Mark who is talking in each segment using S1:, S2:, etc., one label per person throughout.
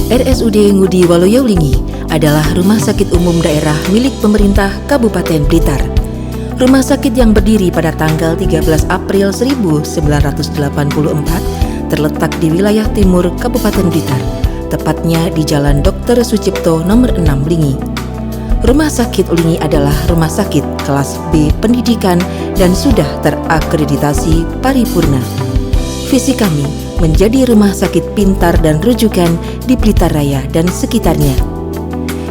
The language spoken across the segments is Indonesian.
S1: RSUD Ngudi Waluyo-Wlingi adalah rumah sakit umum daerah milik pemerintah Kabupaten Blitar. Rumah sakit yang berdiri pada tanggal 13 April 1984 terletak di wilayah timur Kabupaten Blitar, tepatnya di Jalan Dr. Sucipto nomor 6 Wlingi. Rumah sakit Wlingi adalah rumah sakit kelas B pendidikan dan sudah terakreditasi paripurna. Visi kami menjadi rumah sakit pintar dan rujukan di Blitar Raya dan sekitarnya.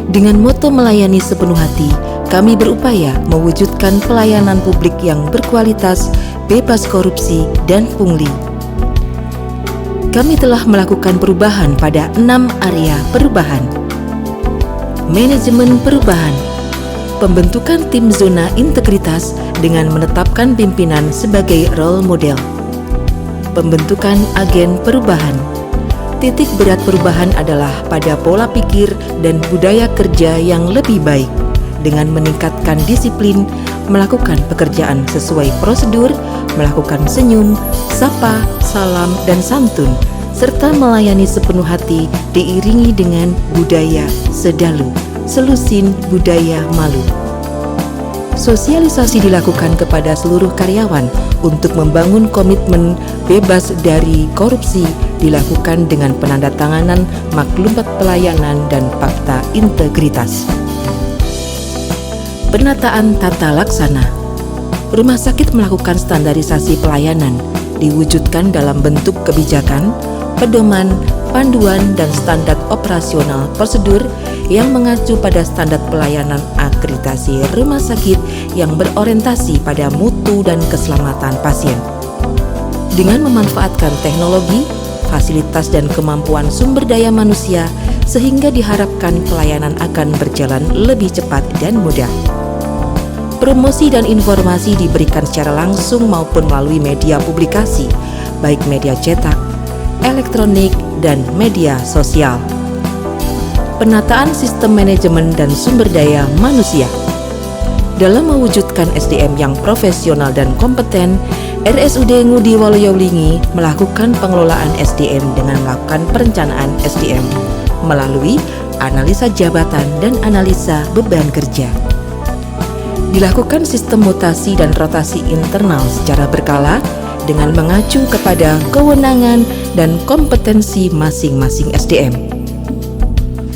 S1: Dengan moto melayani sepenuh hati, kami berupaya mewujudkan pelayanan publik yang berkualitas, bebas korupsi, dan pungli. Kami telah melakukan perubahan pada 6 area perubahan. Manajemen perubahan, pembentukan tim zona integritas dengan menetapkan pimpinan sebagai role model. Pembentukan agen perubahan. Titik berat perubahan adalah pada pola pikir dan budaya kerja yang lebih baik dengan meningkatkan disiplin, melakukan pekerjaan sesuai prosedur, melakukan senyum, sapa, salam, dan santun, serta melayani sepenuh hati diiringi dengan budaya sedalu, selusin budaya malu. Sosialisasi dilakukan kepada seluruh karyawan untuk membangun komitmen bebas dari korupsi, dilakukan dengan penandatanganan maklumat pelayanan dan fakta integritas. Penataan tata laksana. Rumah sakit melakukan standarisasi pelayanan, diwujudkan dalam bentuk kebijakan, pedoman, panduan, dan standar operasional prosedur yang mengacu pada standar pelayanan akreditasi rumah sakit yang berorientasi pada mutu dan keselamatan pasien. Dengan memanfaatkan teknologi, fasilitas, dan kemampuan sumber daya manusia, sehingga diharapkan pelayanan akan berjalan lebih cepat dan mudah. Promosi dan informasi diberikan secara langsung maupun melalui media publikasi, baik media cetak, elektronik, dan media sosial. Penataan sistem manajemen dan sumber daya manusia. Dalam mewujudkan SDM yang profesional dan kompeten, RSUD Ngudi Waluyo-Wlingi melakukan pengelolaan SDM dengan melakukan perencanaan SDM melalui analisa jabatan dan analisa beban kerja. Dilakukan sistem mutasi dan rotasi internal secara berkala dengan mengacu kepada kewenangan dan kompetensi masing-masing SDM.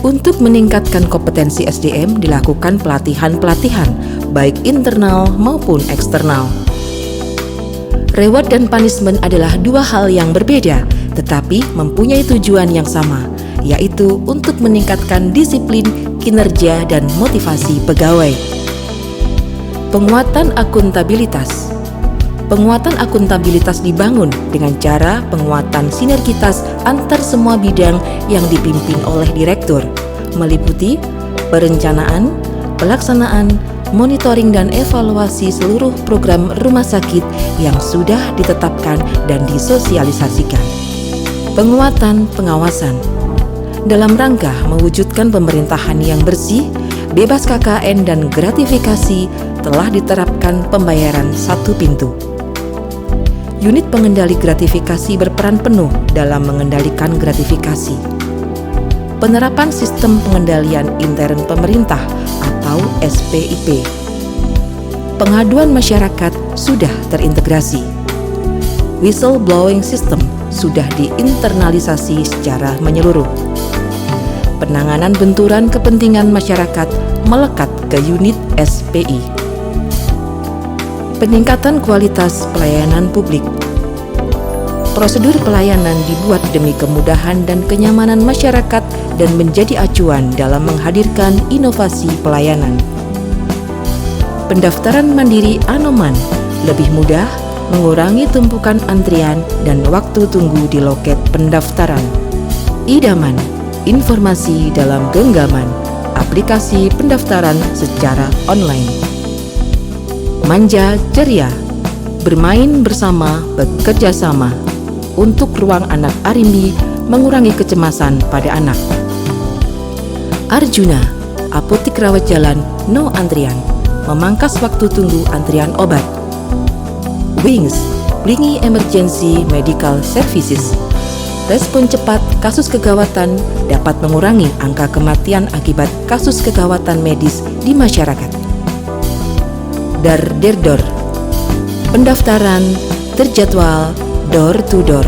S1: Untuk meningkatkan kompetensi SDM dilakukan pelatihan-pelatihan baik internal maupun eksternal. Reward dan punishment adalah dua hal yang berbeda tetapi mempunyai tujuan yang sama, yaitu untuk meningkatkan disiplin, kinerja, dan motivasi pegawai. Penguatan akuntabilitas. Penguatan akuntabilitas dibangun dengan cara penguatan sinergitas antar semua bidang yang dipimpin oleh direktur, meliputi perencanaan, pelaksanaan, monitoring, dan evaluasi seluruh program rumah sakit yang sudah ditetapkan dan disosialisasikan. Penguatan pengawasan. Dalam rangka mewujudkan pemerintahan yang bersih, bebas KKN, dan gratifikasi, telah diterapkan pembayaran satu pintu. Unit pengendali gratifikasi berperan penuh dalam mengendalikan gratifikasi. Penerapan sistem pengendalian intern pemerintah atau SPIP. Pengaduan masyarakat sudah terintegrasi. Whistleblowing system sudah diinternalisasi secara menyeluruh. Penanganan benturan kepentingan masyarakat melekat ke unit SPI. Peningkatan kualitas pelayanan publik. Prosedur pelayanan dibuat demi kemudahan dan kenyamanan masyarakat dan menjadi acuan dalam menghadirkan inovasi pelayanan. Pendaftaran mandiri Anoman lebih mudah, mengurangi tumpukan antrian dan waktu tunggu di loket pendaftaran. Idaman, informasi dalam genggaman, aplikasi pendaftaran secara online. Manja ceria, bermain bersama, bekerja sama. Untuk ruang anak Arimbi, mengurangi kecemasan pada anak. Arjuna, apotik rawat jalan, no antrian, memangkas waktu tunggu antrian obat. Wings, Wlingi Emergency Medical Services, Respon cepat kasus kegawatan dapat mengurangi angka kematian akibat kasus kegawatan medis di masyarakat. Dar-der-dor. Pendaftaran terjadwal door to door.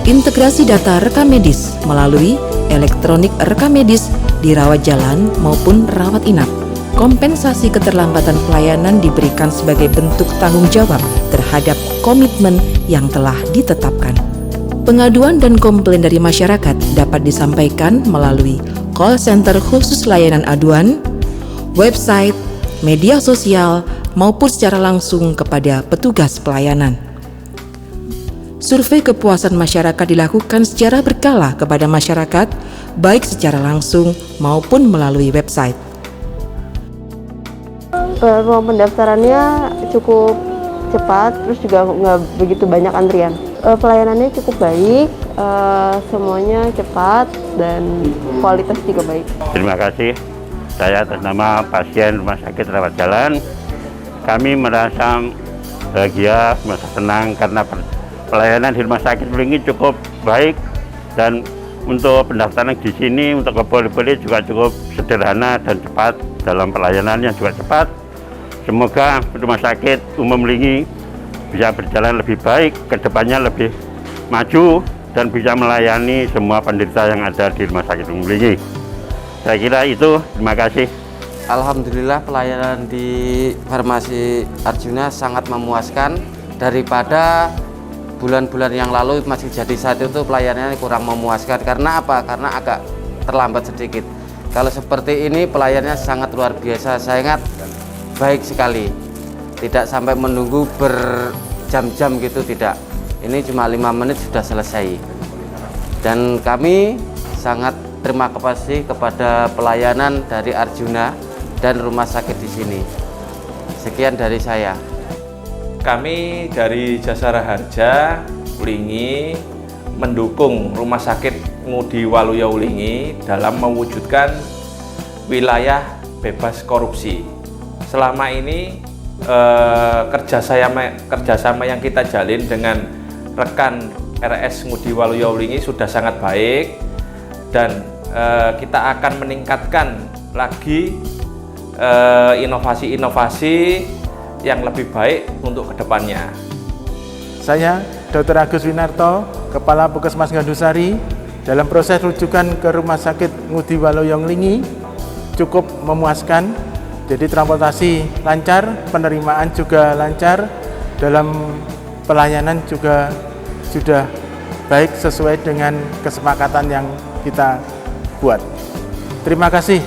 S1: Integrasi data rekam medis melalui elektronik rekam medis di rawat jalan maupun rawat inap. Kompensasi keterlambatan pelayanan diberikan sebagai bentuk tanggung jawab terhadap komitmen yang telah ditetapkan. Pengaduan dan komplain dari masyarakat dapat disampaikan melalui call center khusus layanan aduan, website, media sosial, maupun secara langsung kepada petugas pelayanan. Survei kepuasan masyarakat dilakukan secara berkala kepada masyarakat, baik secara langsung maupun melalui website.
S2: Ruang pendaftarannya cukup cepat, terus juga nggak begitu banyak antrian. Pelayanannya cukup baik, semuanya cepat dan kualitas juga baik.
S3: Terima kasih. Saya atas nama pasien Rumah Sakit Rawat Jalan, kami merasa bahagia, merasa senang karena pelayanan di Rumah Sakit Ulingi cukup baik, dan untuk pendaftaran di sini untuk kepoli-poli juga cukup sederhana dan cepat, dalam pelayanannya juga cepat. Semoga Rumah Sakit Umum Ulingi bisa berjalan lebih baik, kedepannya lebih maju dan bisa melayani semua penderita yang ada di Rumah Sakit Umum Ulingi. Saya kira itu, terima kasih.
S4: Alhamdulillah pelayanan di Farmasi Arjuna sangat memuaskan. Daripada bulan-bulan yang lalu masih jadi saat itu pelayanannya kurang memuaskan. Karena apa? Karena agak terlambat sedikit. Kalau seperti ini pelayanannya sangat luar biasa, sangat baik sekali. Tidak sampai menunggu berjam-jam gitu, tidak. Ini cuma 5 menit sudah selesai. Dan kami sangat terima kasih kepada pelayanan dari Arjuna dan rumah sakit di sini. Sekian dari saya.
S5: Kami dari Jasara Harja Ulingi mendukung Rumah Sakit Ngudi Waluyo Ulingi dalam mewujudkan wilayah bebas korupsi. Selama ini kerjasama yang kita jalin dengan rekan RS Ngudi Waluyo Ulingi sudah sangat baik, dan kita akan meningkatkan lagi inovasi-inovasi yang lebih baik untuk kedepannya.
S6: Saya Dr. Agus Winarto, Kepala Puskesmas Gandusari, dalam proses rujukan ke Rumah Sakit Ngudi Waluyo Ulingi cukup memuaskan. Jadi transportasi lancar, penerimaan juga lancar, dalam pelayanan juga sudah baik sesuai dengan kesepakatan yang kita buat. Terima kasih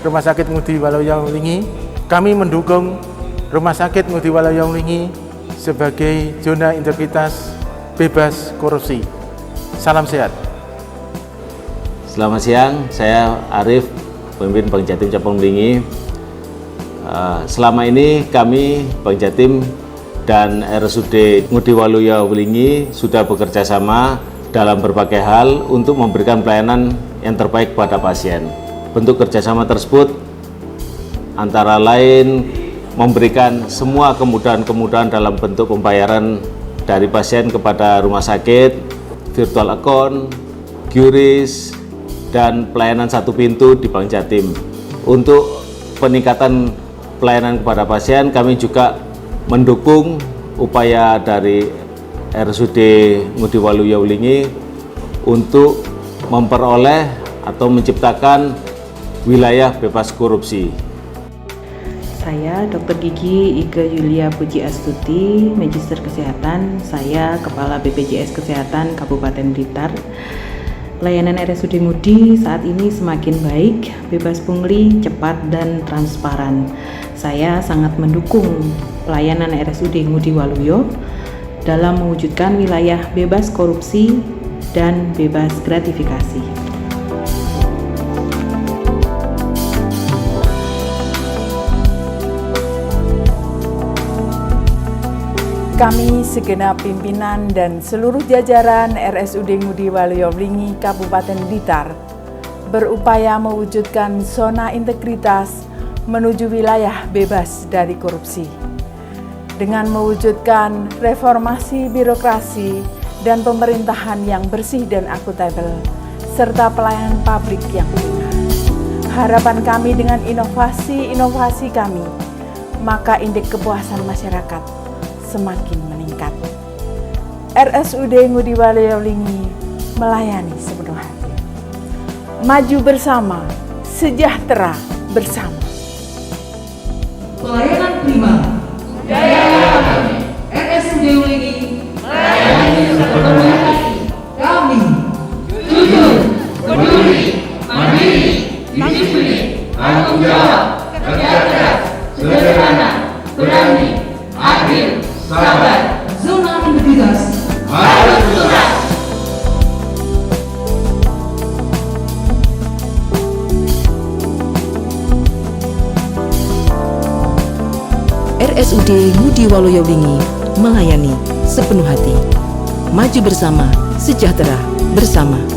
S6: Rumah Sakit Ngudi Waluyo Ulingi. Kami mendukung Rumah Sakit Ngudi Waluyo Ulingi sebagai zona integritas bebas korupsi. Salam sehat.
S7: Selamat siang, saya Arif, pemimpin Bank Jatim Cabang Ulingi. Selama ini kami Bank Jatim dan RSUD Ngudi Waluyo Ulingi sudah bekerja sama dalam berbagai hal untuk memberikan pelayanan yang terbaik kepada pasien. Bentuk kerjasama tersebut antara lain memberikan semua kemudahan-kemudahan dalam bentuk pembayaran dari pasien kepada rumah sakit, virtual account, QRIS, dan pelayanan satu pintu di Bank Jatim. Untuk peningkatan pelayanan kepada pasien, kami juga mendukung upaya dari RSUD Ngudi Waluyo Ulingi untuk memperoleh atau menciptakan wilayah bebas korupsi.
S8: Saya Dr. Gigi Ike Yulia Puji Astuti, Magister Kesehatan. Saya Kepala BPJS Kesehatan Kabupaten Blitar. Pelayanan RSUD Ngudi saat ini semakin baik, bebas pungli, cepat, dan transparan. Saya sangat mendukung pelayanan RSUD Ngudi Waluyo dalam mewujudkan wilayah bebas korupsi dan bebas gratifikasi.
S9: Kami segenap pimpinan dan seluruh jajaran RSUD Ngudi Waluyo Wlingi Kabupaten Blitar berupaya mewujudkan zona integritas menuju wilayah bebas dari korupsi. Dengan mewujudkan reformasi birokrasi dan pemerintahan yang bersih dan akuntabel, serta pelayanan publik yang prima. Harapan kami dengan inovasi-inovasi kami, maka indeks kepuasan masyarakat semakin meningkat. RSUD Ngudi Waluyo Wlingi melayani sepenuh hati. Maju bersama, sejahtera bersama.
S10: Pelayanan prima, daya kami, RSUD Wlingi melayani sepenuh hati. Kami jujur, peduli, mandiri, disiplin, tanggung jawab, kerja keras, sederhana, berani, adil, sabar, zona integritas, harus tuntas.
S1: RSUD Ngudi Waluyo Wlingi melayani sepenuh hati. Maju bersama, sejahtera bersama.